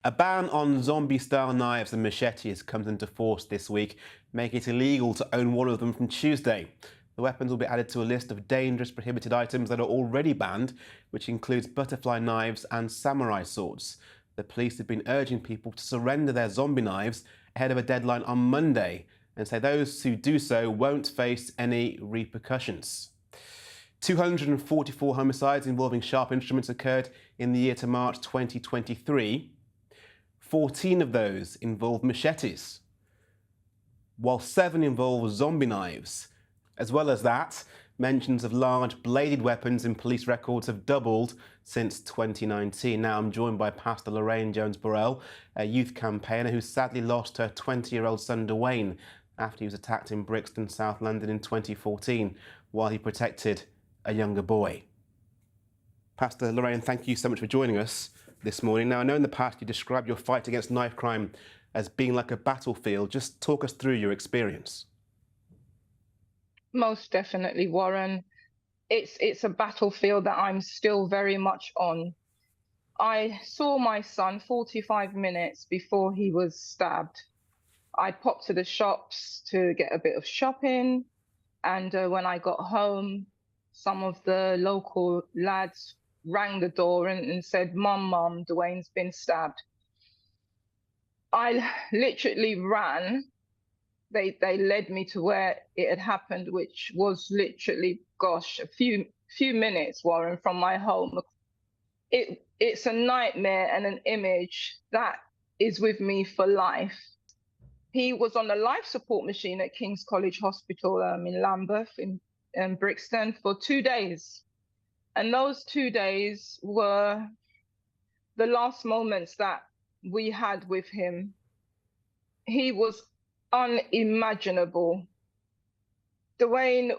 A ban on zombie-style knives and machetes comes into force this week, making it illegal to own one of them from Tuesday. The weapons will be added to a list of dangerous prohibited items that are already banned, which includes butterfly knives and samurai swords. The police have been urging people to surrender their zombie knives ahead of a deadline on Monday and say those who do so won't face any repercussions. 244 homicides involving sharp instruments occurred in the year to March 2023. 14 of those involved machetes, while 7 involved zombie knives. As well as that, mentions of large bladed weapons in police records have doubled since 2019. Now I'm joined by Pastor Lorraine Jones Burrell, a youth campaigner who sadly lost her 20-year-old son Dwayne after he was attacked in Brixton, South London in 2014 while he protected a younger boy. Pastor Lorraine, thank you so much for joining us this morning. Now, I know in the past you described your fight against knife crime as being like a battlefield. Just talk us through your experience. Most definitely, Warren. It's a battlefield that I'm still very much on. I saw my son 45 minutes before he was stabbed. I popped to the shops to get a bit of shopping, and when I got home, some of the local lads rang the door and said, Mum, Dwayne's been stabbed. I literally ran. They led me to where it had happened, which was literally, gosh, a few minutes, Warren, from my home. It's a nightmare and an image that is with me for life. He was on the life support machine at King's College Hospital in Lambeth in Brixton for 2 days. And those 2 days were the last moments that we had with him. He was unimaginable. Dwayne,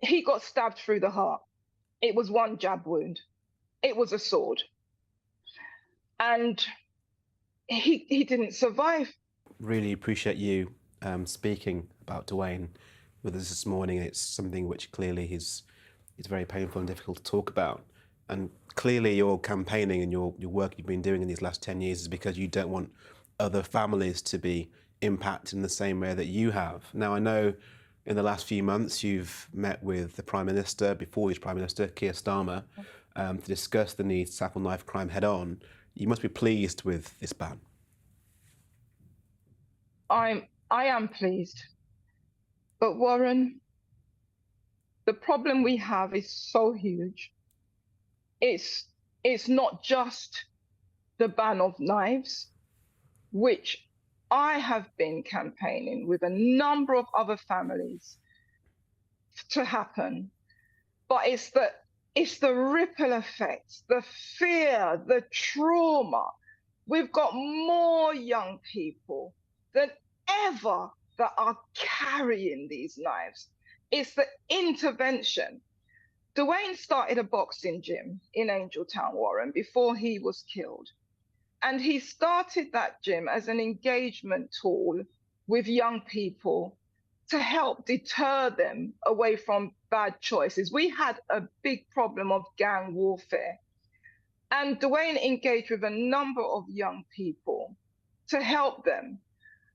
he got stabbed through the heart. It was one jab wound. It was a sword. And he didn't survive. Really appreciate you speaking about Dwayne with us this morning. It's something which clearly is very painful and difficult to talk about. And clearly your campaigning and your work you've been doing in these last 10 years is because you don't want other families to be impacted in the same way that you have. Now, I know in the last few months you've met with the Prime Minister, before he was Prime Minister, Keir Starmer, to discuss the need to tackle knife crime head on. You must be pleased with this ban. I am pleased. But Warren, the problem we have is so huge. It's not just the ban of knives, which I have been campaigning with a number of other families to happen, but it's the ripple effect, the fear, the trauma. We've got more young people than ever that are carrying these knives. It's the intervention. Dwayne started a boxing gym in Angeltown, Warren, before he was killed. And he started that gym as an engagement tool with young people to help deter them away from bad choices. We had a big problem of gang warfare. And Dwayne engaged with a number of young people to help them.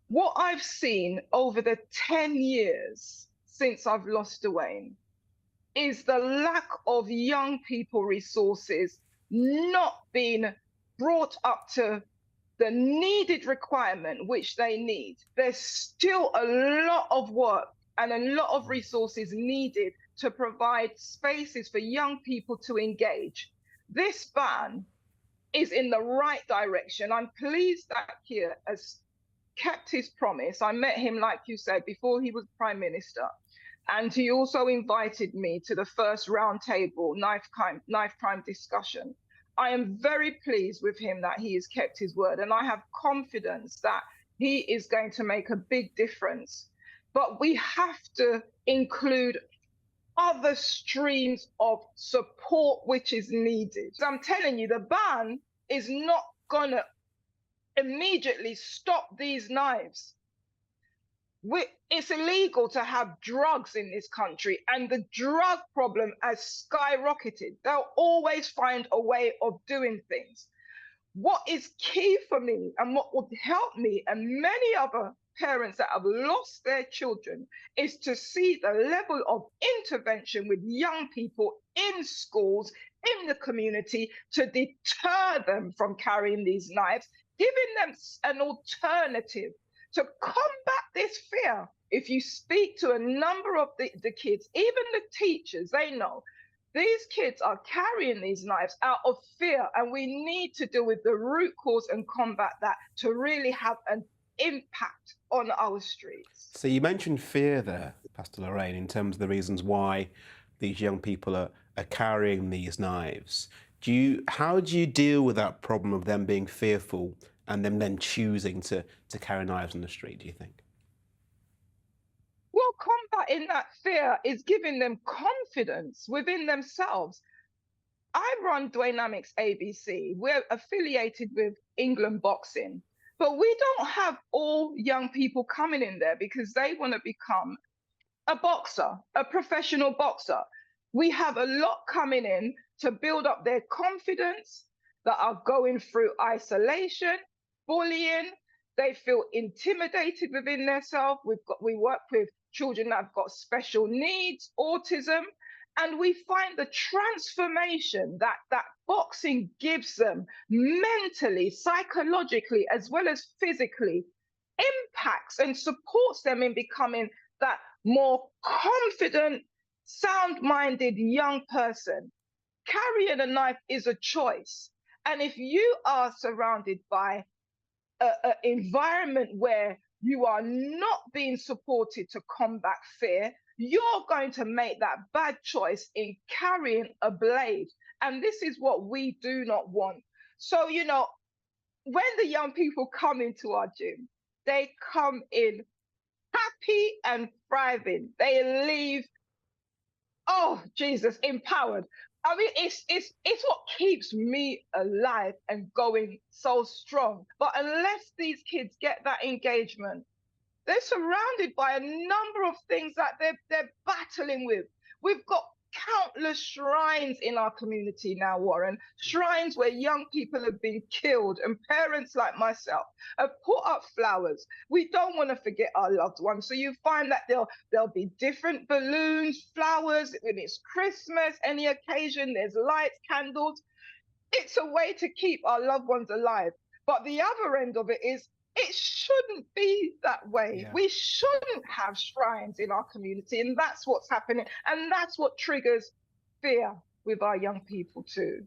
What I've seen over the 10 years since I've lost Dwayne is the lack of young people resources not being brought up to the needed requirement which they need. There's still a lot of work and a lot of resources needed to provide spaces for young people to engage. This ban is in the right direction. I'm pleased that Keir has kept his promise. I met him, like you said, before he was Prime Minister. And he also invited me to the first roundtable knife crime discussion. I am very pleased with him that he has kept his word, and I have confidence that he is going to make a big difference. But we have to include other streams of support which is needed. So I'm telling you, the ban is not going to immediately stop these knives. It's illegal to have drugs in this country, and the drug problem has skyrocketed. They'll always find a way of doing things. what is key for me and what would help me and many other parents that have lost their children is to see the level of intervention with young people in schools, in the community, to deter them from carrying these knives, giving them an alternative to combat this fear. If you speak to a number of the kids, even the teachers, they know these kids are carrying these knives out of fear, and we need to deal with the root cause and combat that to really have an impact on our streets. So you mentioned fear there, Pastor Lorraine, in terms of the reasons why these young people are carrying these knives. How do you deal with that problem of them being fearful and them then choosing to carry knives on the street, do you think? Well, combating that fear is giving them confidence within themselves. I run Dynamics ABC. We're affiliated with England Boxing, but we don't have all young people coming in there because they want to become a boxer, a professional boxer. We have a lot coming in to build up their confidence, that are going through isolation, bullying. They feel intimidated within themselves. We work with children that have got special needs, autism, and we find the transformation that boxing gives them mentally, psychologically, as well as physically, impacts and supports them in becoming that more confident, sound-minded young person. Carrying a knife is a choice. And if you are surrounded by an environment where you are not being supported to combat fear, you're going to make that bad choice in carrying a blade. And this is what we do not want. So, when the young people come into our gym, they come in happy and thriving. They leave, oh, Jesus, empowered. I mean, it's what keeps me alive and going so strong. But unless these kids get that engagement, they're surrounded by a number of things that they're battling with. We've got countless shrines in our community now, Warren, shrines where young people have been killed, and parents like myself have put up flowers. We don't want to forget our loved ones. So you find that there'll be different balloons, flowers, when it's Christmas, any occasion, there's lights, candles. It's a way to keep our loved ones alive. But the other end of it is, it shouldn't be that way. Yeah. We shouldn't have shrines in our community, and that's what's happening. And that's what triggers fear with our young people too.